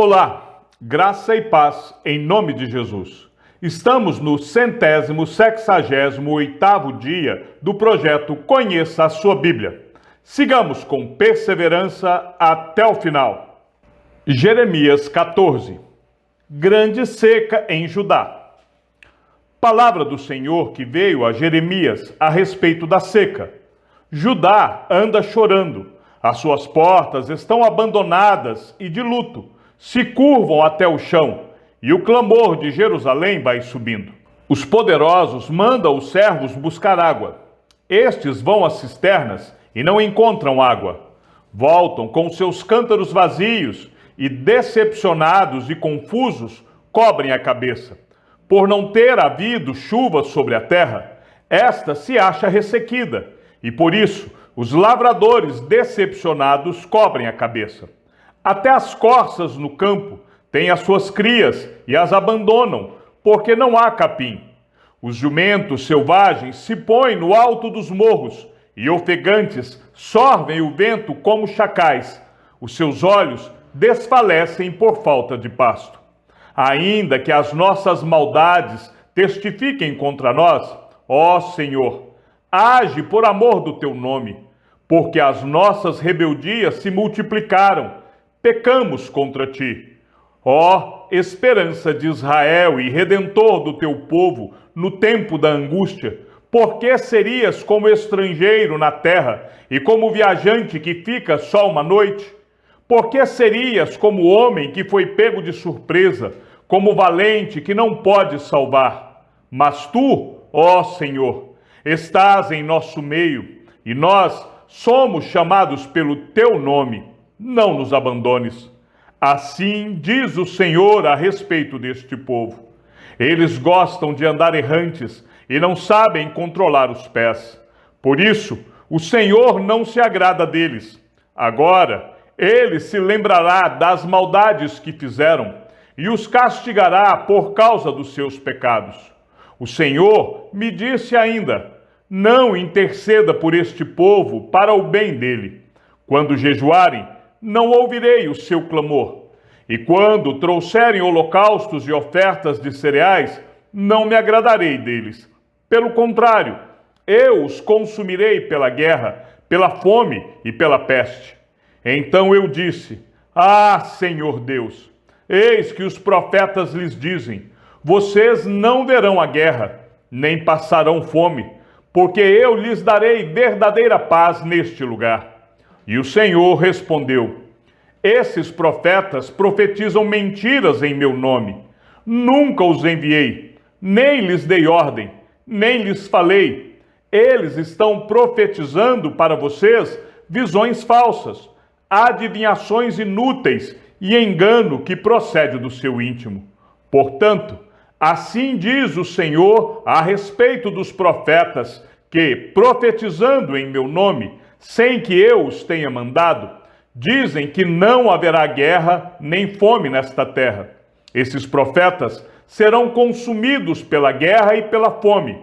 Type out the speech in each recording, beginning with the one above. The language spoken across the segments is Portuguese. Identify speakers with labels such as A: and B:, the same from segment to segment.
A: Olá, graça e paz em nome de Jesus. Estamos no 168º dia do projeto Conheça a Sua Bíblia. Sigamos com perseverança até o final. Jeremias 14. Grande seca em Judá. Palavra do Senhor que veio a Jeremias a respeito da seca. Judá anda chorando, as suas portas estão abandonadas e de luto, se curvam até o chão, e o clamor de Jerusalém vai subindo. Os poderosos mandam os servos buscar água. Estes vão às cisternas e não encontram água. Voltam com seus cântaros vazios e, decepcionados e confusos, cobrem a cabeça. Por não ter havido chuva sobre a terra, esta se acha ressequida, e por isso os lavradores decepcionados cobrem a cabeça. Até as corças no campo têm as suas crias e as abandonam, porque não há capim. Os jumentos selvagens se põem no alto dos morros, e ofegantes sorvem o vento como chacais. Os seus olhos desfalecem por falta de pasto. Ainda que as nossas maldades testifiquem contra nós, ó Senhor, age por amor do teu nome, porque as nossas rebeldias se multiplicaram, pecamos contra ti. Ó esperança de Israel e redentor do teu povo no tempo da angústia, por que serias como estrangeiro na terra e como viajante que fica só uma noite? Por que serias como homem que foi pego de surpresa, como valente que não pode salvar? Mas tu, ó Senhor, estás em nosso meio, e nós somos chamados pelo teu nome. Não nos abandones. Assim diz o Senhor a respeito deste povo. Eles gostam de andar errantes e não sabem controlar os pés. Por isso, o Senhor não se agrada deles. Agora, ele se lembrará das maldades que fizeram e os castigará por causa dos seus pecados. O Senhor me disse ainda: não interceda por este povo para o bem dele. Quando jejuarem, não ouvirei o seu clamor. E quando trouxerem holocaustos e ofertas de cereais, não me agradarei deles. Pelo contrário, eu os consumirei pela guerra, pela fome e pela peste. Então eu disse: ah, Senhor Deus, eis que os profetas lhes dizem: vocês não verão a guerra, nem passarão fome, porque eu lhes darei verdadeira paz neste lugar. E o Senhor respondeu: esses profetas profetizam mentiras em meu nome. Nunca os enviei, nem lhes dei ordem, nem lhes falei. Eles estão profetizando para vocês visões falsas, adivinhações inúteis e engano que procede do seu íntimo. Portanto, assim diz o Senhor a respeito dos profetas que, profetizando em meu nome, sem que eu os tenha mandado, dizem que não haverá guerra nem fome nesta terra. Esses profetas serão consumidos pela guerra e pela fome.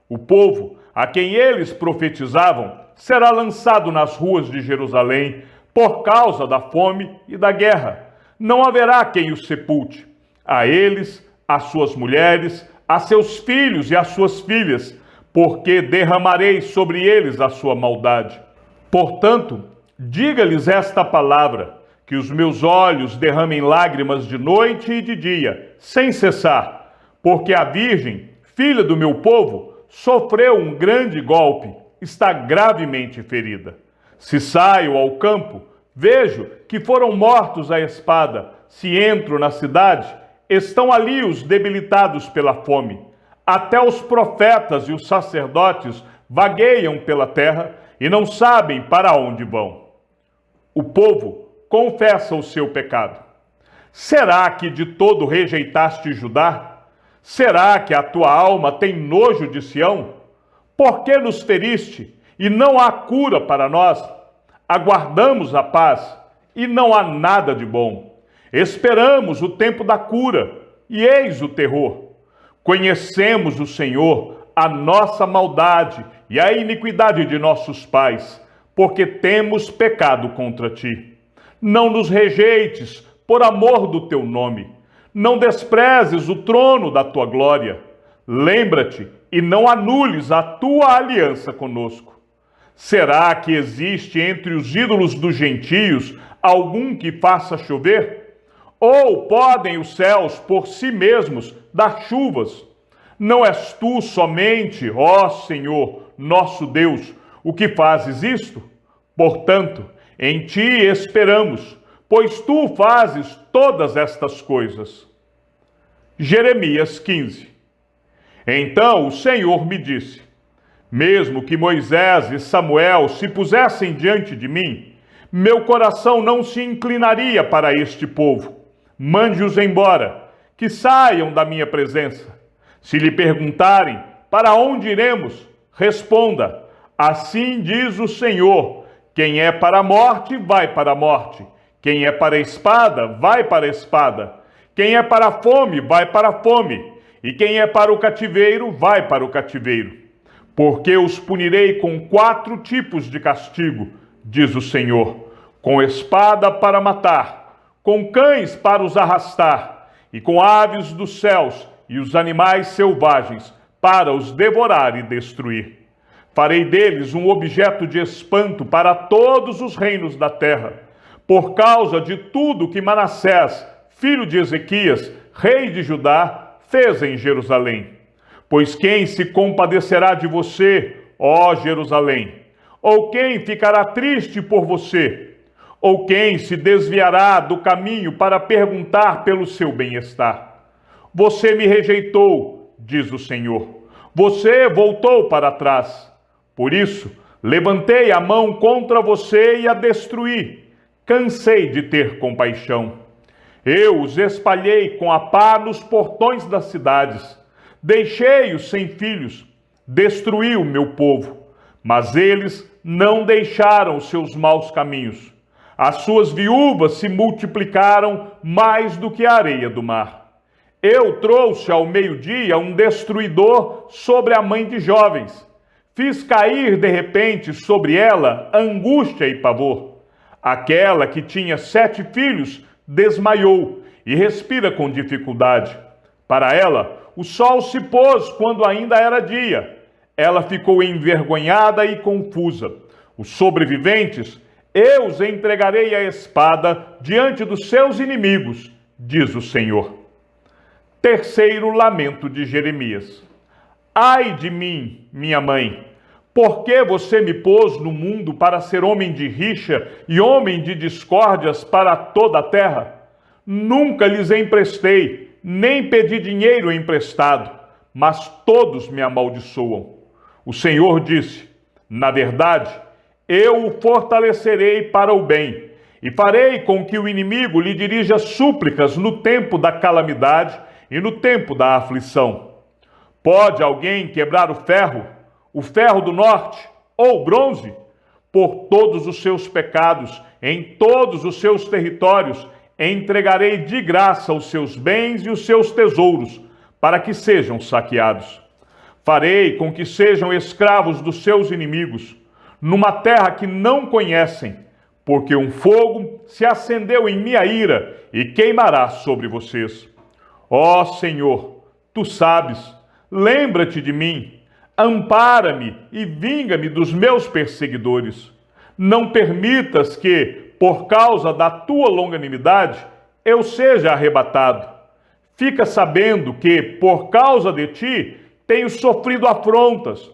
A: O povo a quem eles profetizavam será lançado nas ruas de Jerusalém por causa da fome e da guerra. Não haverá quem os sepulte. A eles, às suas mulheres, a seus filhos e às suas filhas, porque derramarei sobre eles a sua maldade. Portanto, diga-lhes esta palavra, que os meus olhos derramem lágrimas de noite e de dia, sem cessar, porque a virgem, filha do meu povo, sofreu um grande golpe, está gravemente ferida. Se saio ao campo, vejo que foram mortos à espada. Se entro na cidade, estão ali os debilitados pela fome. Até os profetas e os sacerdotes vagueiam pela terra e não sabem para onde vão. O povo confessa o seu pecado. Será que de todo rejeitaste Judá? Será que a tua alma tem nojo de Sião? Por que nos feriste e não há cura para nós? Aguardamos a paz e não há nada de bom. Esperamos o tempo da cura e eis o terror. Conhecemos o Senhor, a nossa maldade e a iniquidade de nossos pais, porque temos pecado contra ti. Não nos rejeites, por amor do teu nome. Não desprezes o trono da tua glória. Lembra-te e não anules a tua aliança conosco. Será que existe entre os ídolos dos gentios algum que faça chover? Ou podem os céus por si mesmos dar chuvas? Não és tu somente, ó Senhor, nosso Deus, o que fazes isto? Portanto, em ti esperamos, pois tu fazes todas estas coisas. Jeremias 15. Então o Senhor me disse: mesmo que Moisés e Samuel se pusessem diante de mim, meu coração não se inclinaria para este povo. Mande-os embora, que saiam da minha presença. Se lhe perguntarem, para onde iremos? Responda: assim diz o Senhor, quem é para a morte, vai para a morte. Quem é para a espada, vai para a espada. Quem é para a fome, vai para a fome. E quem é para o cativeiro, vai para o cativeiro. Porque os punirei com 4 tipos de castigo, diz o Senhor: com espada para matar, com cães para os arrastar, e com aves dos céus e os animais selvagens para os devorar e destruir. Farei deles um objeto de espanto para todos os reinos da terra, por causa de tudo que Manassés, filho de Ezequias, rei de Judá, fez em Jerusalém. Pois quem se compadecerá de você, ó Jerusalém? Ou quem ficará triste por você? Ou quem se desviará do caminho para perguntar pelo seu bem-estar? Você me rejeitou, diz o Senhor. Você voltou para trás. Por isso, levantei a mão contra você e a destruí. Cansei de ter compaixão. Eu os espalhei com a pá nos portões das cidades. Deixei-os sem filhos. Destruí o meu povo. Mas eles não deixaram os seus maus caminhos. As suas viúvas se multiplicaram mais do que a areia do mar. Eu trouxe ao meio-dia um destruidor sobre a mãe de jovens. Fiz cair de repente sobre ela angústia e pavor. Aquela que tinha 7 filhos desmaiou e respira com dificuldade. Para ela, o sol se pôs quando ainda era dia. Ela ficou envergonhada e confusa. Os sobreviventes, eu os entregarei à espada diante dos seus inimigos, diz o Senhor. Terceiro lamento de Jeremias. Ai de mim, minha mãe, por que você me pôs no mundo para ser homem de rixa e homem de discórdias para toda a terra? Nunca lhes emprestei, nem pedi dinheiro emprestado, mas todos me amaldiçoam. O Senhor disse: na verdade, eu o fortalecerei para o bem, e farei com que o inimigo lhe dirija súplicas no tempo da calamidade e no tempo da aflição. Pode alguém quebrar o ferro do norte, ou o bronze? Por todos os seus pecados, em todos os seus territórios, entregarei de graça os seus bens e os seus tesouros, para que sejam saqueados. Farei com que sejam escravos dos seus inimigos, numa terra que não conhecem, porque um fogo se acendeu em minha ira e queimará sobre vocês. Ó Senhor, tu sabes, lembra-te de mim, ampara-me e vinga-me dos meus perseguidores. Não permitas que, por causa da tua longanimidade, eu seja arrebatado. Fica sabendo que, por causa de ti, tenho sofrido afrontas.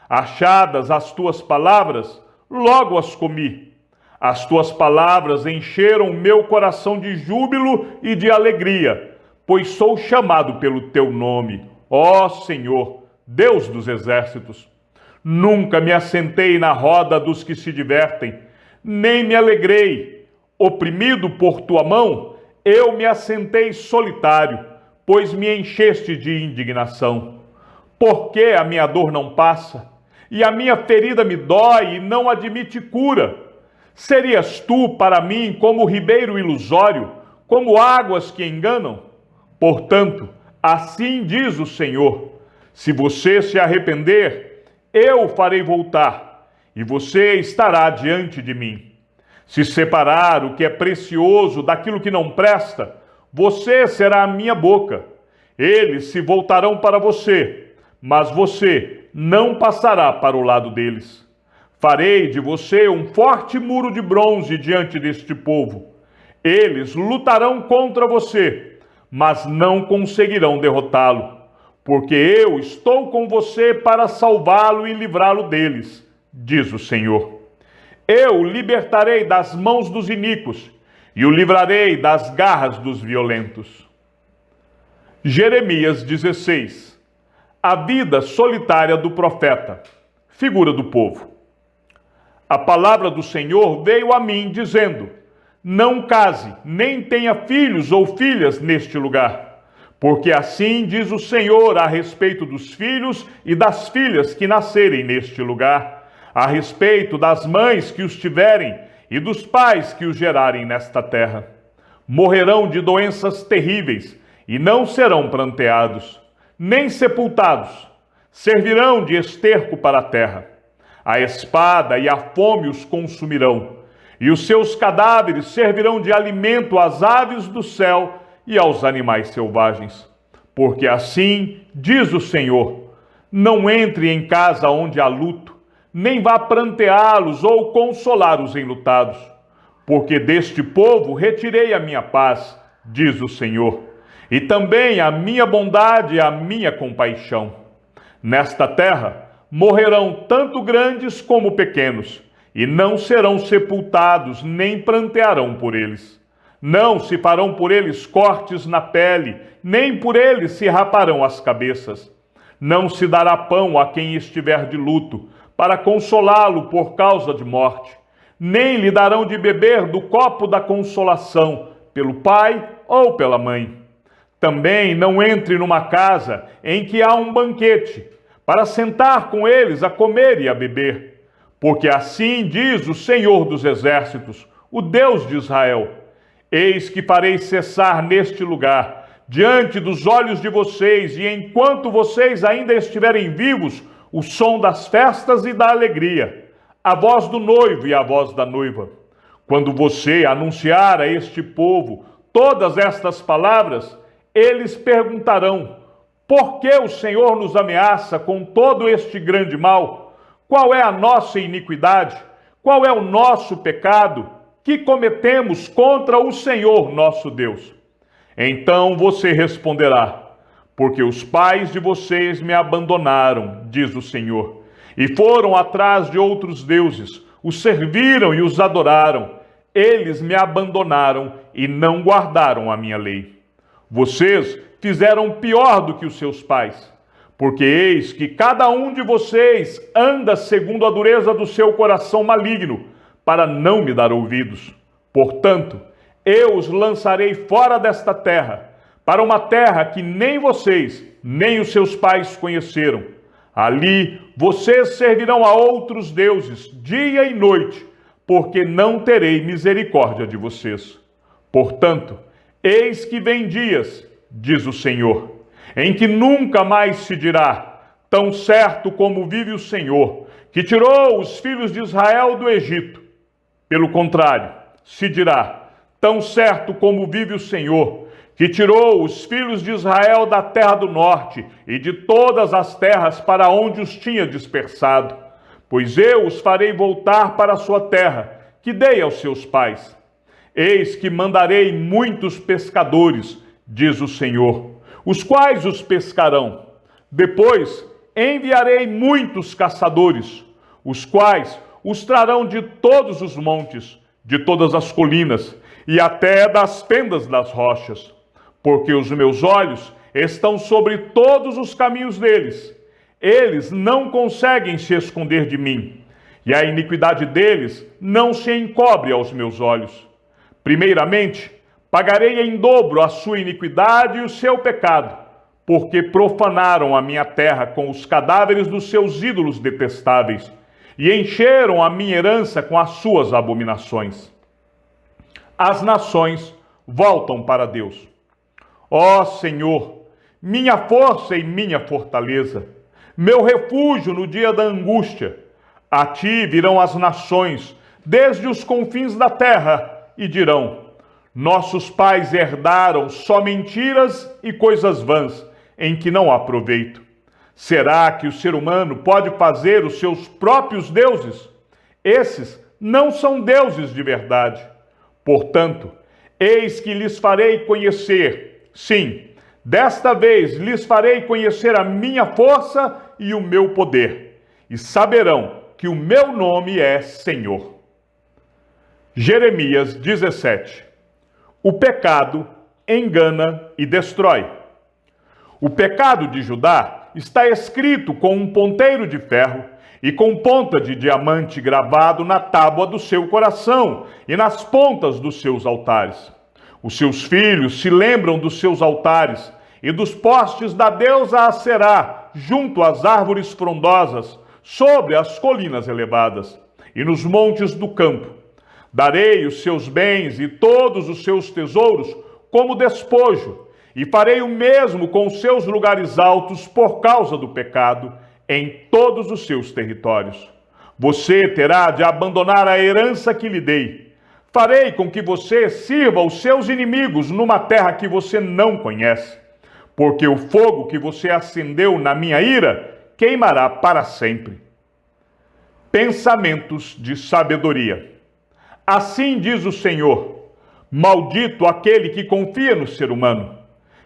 A: Achadas as tuas palavras, logo as comi. As tuas palavras encheram meu coração de júbilo e de alegria, pois sou chamado pelo teu nome, ó Senhor, Deus dos exércitos. Nunca me assentei na roda dos que se divertem, nem me alegrei. Oprimido por tua mão, eu me assentei solitário, pois me encheste de indignação. Por que a minha dor não passa? E a minha ferida me dói e não admite cura? Serias tu para mim como ribeiro ilusório, como águas que enganam? Portanto, assim diz o Senhor: se você se arrepender, eu o farei voltar, e você estará diante de mim. Se separar o que é precioso daquilo que não presta, você será a minha boca. Eles se voltarão para você, mas você não passará para o lado deles. Farei de você um forte muro de bronze diante deste povo. Eles lutarão contra você, mas não conseguirão derrotá-lo, porque eu estou com você para salvá-lo e livrá-lo deles, diz o Senhor. Eu o libertarei das mãos dos iníquos e o livrarei das garras dos violentos. Jeremias 16. A vida solitária do profeta, figura do povo. A palavra do Senhor veio a mim dizendo: não case, nem tenha filhos ou filhas neste lugar, porque assim diz o Senhor a respeito dos filhos e das filhas que nascerem neste lugar, a respeito das mães que os tiverem e dos pais que os gerarem nesta terra. Morrerão de doenças terríveis e não serão pranteados, nem sepultados. Servirão de esterco para a terra. A espada e a fome os consumirão, e os seus cadáveres servirão de alimento às aves do céu e aos animais selvagens. Porque assim diz o Senhor: não entre em casa onde há luto, nem vá pranteá-los ou consolar os enlutados. Porque deste povo retirei a minha paz, diz o Senhor, e também a minha bondade e a minha compaixão. Nesta terra morrerão tanto grandes como pequenos, e não serão sepultados, nem prantearão por eles. Não se farão por eles cortes na pele, nem por eles se raparão as cabeças. Não se dará pão a quem estiver de luto, para consolá-lo por causa de morte. Nem lhe darão de beber do copo da consolação, pelo pai ou pela mãe. Também não entre numa casa em que há um banquete, para sentar com eles a comer e a beber. Porque assim diz o Senhor dos Exércitos, o Deus de Israel: eis que farei cessar neste lugar, diante dos olhos de vocês, e enquanto vocês ainda estiverem vivos, o som das festas e da alegria, a voz do noivo e a voz da noiva. Quando você anunciar a este povo todas estas palavras, eles perguntarão: por que o Senhor nos ameaça com todo este grande mal? Qual é a nossa iniquidade? Qual é o nosso pecado que cometemos contra o Senhor nosso Deus? Então você responderá: porque os pais de vocês me abandonaram, diz o Senhor, e foram atrás de outros deuses, os serviram e os adoraram. Eles me abandonaram e não guardaram a minha lei. Vocês fizeram pior do que os seus pais, porque eis que cada um de vocês anda segundo a dureza do seu coração maligno, para não me dar ouvidos. Portanto, eu os lançarei fora desta terra, para uma terra que nem vocês, nem os seus pais conheceram. Ali vocês servirão a outros deuses, dia e noite, porque não terei misericórdia de vocês. Portanto, eis que vem dias, diz o Senhor, em que nunca mais se dirá: tão certo como vive o Senhor, que tirou os filhos de Israel do Egito. Pelo contrário, se dirá: tão certo como vive o Senhor, que tirou os filhos de Israel da terra do norte e de todas as terras para onde os tinha dispersado. Pois eu os farei voltar para a sua terra, que dei aos seus pais. Eis que mandarei muitos pescadores, diz o Senhor, os quais os pescarão. Depois enviarei muitos caçadores, os quais os trarão de todos os montes, de todas as colinas e até das fendas das rochas. Porque os meus olhos estão sobre todos os caminhos deles. Eles não conseguem se esconder de mim, e a iniquidade deles não se encobre aos meus olhos. Primeiramente, pagarei em dobro a sua iniquidade e o seu pecado, porque profanaram a minha terra com os cadáveres dos seus ídolos detestáveis, e encheram a minha herança com as suas abominações. As nações voltam para Deus. Ó Senhor, minha força e minha fortaleza, meu refúgio no dia da angústia. A ti virão as nações, desde os confins da terra, e dirão: nossos pais herdaram só mentiras e coisas vãs, em que não há proveito. Será que o ser humano pode fazer os seus próprios deuses? Esses não são deuses de verdade. Portanto, eis que lhes farei conhecer, sim, desta vez lhes farei conhecer a minha força e o meu poder, e saberão que o meu nome é Senhor. Jeremias 17. O pecado engana e destrói. O pecado de Judá está escrito com um ponteiro de ferro e com ponta de diamante gravado na tábua do seu coração e nas pontas dos seus altares. Os seus filhos se lembram dos seus altares e dos postes da deusa Aserá, junto às árvores frondosas, sobre as colinas elevadas e nos montes do campo. Darei os seus bens e todos os seus tesouros como despojo, e farei o mesmo com os seus lugares altos por causa do pecado em todos os seus territórios. Você terá de abandonar a herança que lhe dei. Farei com que você sirva os seus inimigos numa terra que você não conhece, porque o fogo que você acendeu na minha ira queimará para sempre. Pensamentos de sabedoria. Assim diz o Senhor: maldito aquele que confia no ser humano,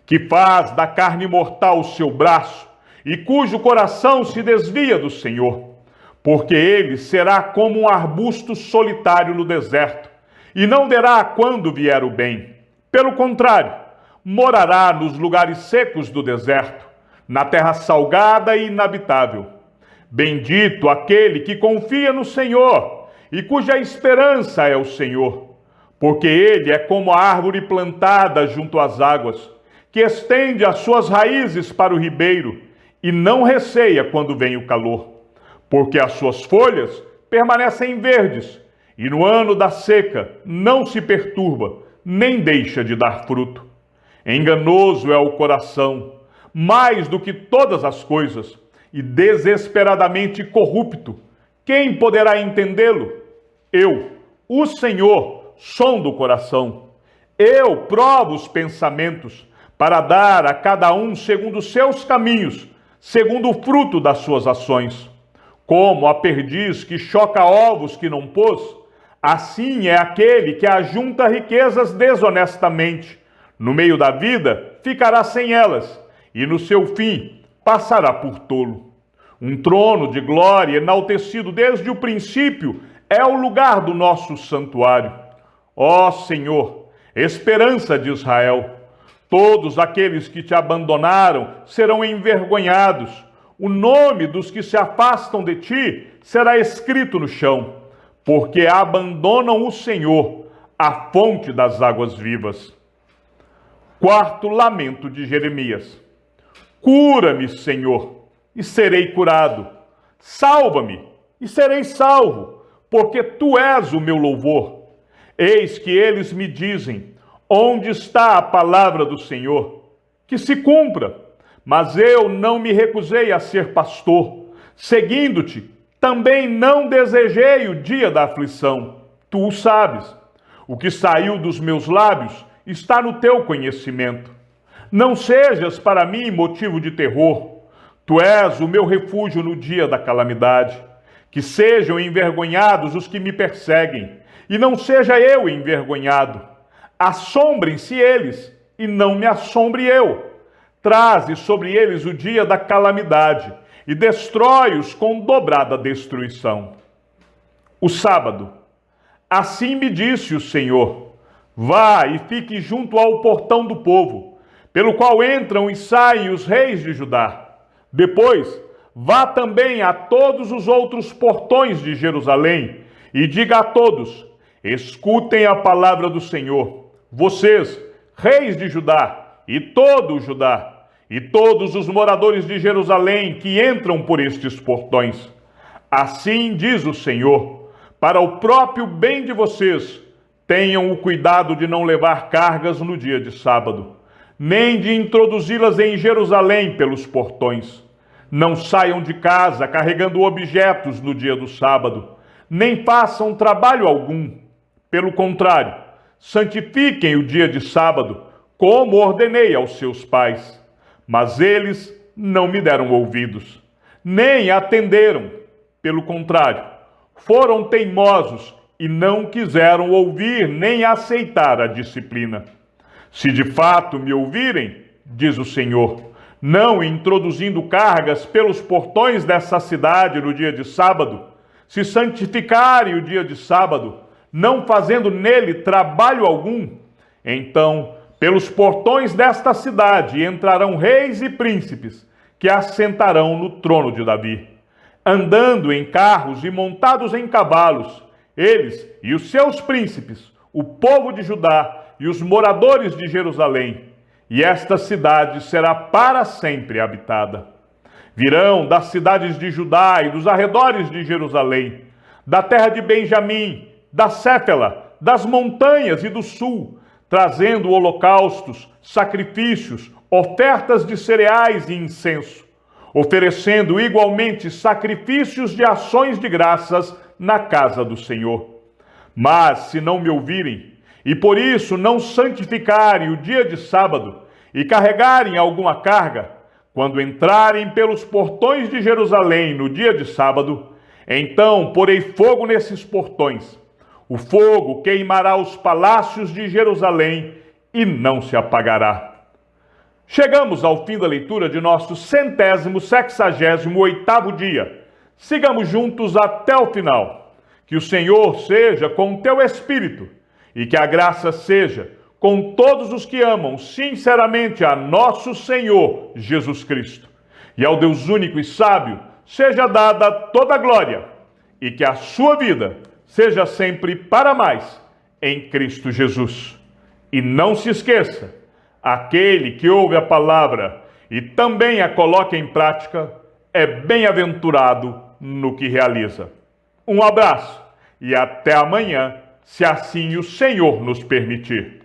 A: que faz da carne mortal o seu braço e cujo coração se desvia do Senhor, porque ele será como um arbusto solitário no deserto e não verá quando vier o bem. Pelo contrário, morará nos lugares secos do deserto, na terra salgada e inabitável. Bendito aquele que confia no Senhor e cuja esperança é o Senhor, porque ele é como a árvore plantada junto às águas, que estende as suas raízes para o ribeiro e não receia quando vem o calor, porque as suas folhas permanecem verdes e no ano da seca não se perturba, nem deixa de dar fruto. Enganoso é o coração, mais do que todas as coisas, e desesperadamente corrupto. Quem poderá entendê-lo? Eu, o Senhor, sondo o coração. Eu provo os pensamentos, para dar a cada um segundo os seus caminhos, segundo o fruto das suas ações. Como a perdiz que choca ovos que não pôs, assim é aquele que ajunta riquezas desonestamente. No meio da vida ficará sem elas, e no seu fim passará por tolo. Um trono de glória enaltecido desde o princípio é o lugar do nosso santuário. Ó Senhor, esperança de Israel, todos aqueles que te abandonaram serão envergonhados. O nome dos que se afastam de ti será escrito no chão, porque abandonam o Senhor, a fonte das águas vivas. Quarto lamento de Jeremias. Cura-me, Senhor, e serei curado. Salva-me, e serei salvo, porque tu és o meu louvor. Eis que eles me dizem: onde está a palavra do Senhor? Que se cumpra. Mas eu não me recusei a ser pastor. Seguindo-te, também não desejei o dia da aflição. Tu o sabes. O que saiu dos meus lábios está no teu conhecimento. Não sejas para mim motivo de terror. Tu és o meu refúgio no dia da calamidade. Que sejam envergonhados os que me perseguem, e não seja eu envergonhado. Assombrem-se eles, e não me assombre eu. Traze sobre eles o dia da calamidade, e destrói-os com dobrada destruição. O sábado. Assim me disse o Senhor: vá e fique junto ao portão do povo, pelo qual entram e saem os reis de Judá. Depois, vá também a todos os outros portões de Jerusalém e diga a todos: escutem a palavra do Senhor, vocês, reis de Judá, e todo o Judá, e todos os moradores de Jerusalém que entram por estes portões. Assim diz o Senhor: para o próprio bem de vocês, tenham o cuidado de não levar cargas no dia de sábado, nem de introduzi-las em Jerusalém pelos portões. Não saiam de casa carregando objetos no dia do sábado, nem façam trabalho algum. Pelo contrário, santifiquem o dia de sábado, como ordenei aos seus pais. Mas eles não me deram ouvidos, nem atenderam. Pelo contrário, foram teimosos e não quiseram ouvir nem aceitar a disciplina. Se de fato me ouvirem, diz o Senhor, não introduzindo cargas pelos portões dessa cidade no dia de sábado, se santificarem o dia de sábado, não fazendo nele trabalho algum, então pelos portões desta cidade entrarão reis e príncipes, que assentarão no trono de Davi, andando em carros e montados em cavalos, eles e os seus príncipes, o povo de Judá e os moradores de Jerusalém, e esta cidade será para sempre habitada. Virão das cidades de Judá e dos arredores de Jerusalém, da terra de Benjamim, da Céfela, das montanhas e do sul, trazendo holocaustos, sacrifícios, ofertas de cereais e incenso, oferecendo igualmente sacrifícios de ações de graças na casa do Senhor. Mas se não me ouvirem, e por isso não santificarem o dia de sábado, e carregarem alguma carga, quando entrarem pelos portões de Jerusalém no dia de sábado, então porei fogo nesses portões. O fogo queimará os palácios de Jerusalém e não se apagará. Chegamos ao fim da leitura de nosso 168º dia. Sigamos juntos até o final. Que o Senhor seja com o teu espírito e que a graça seja com todos os que amam sinceramente a nosso Senhor Jesus Cristo. E ao Deus único e sábio seja dada toda a glória e que a sua vida seja sempre para mais em Cristo Jesus. E não se esqueça, aquele que ouve a palavra e também a coloca em prática é bem-aventurado no que realiza. Um abraço e até amanhã, se assim o Senhor nos permitir.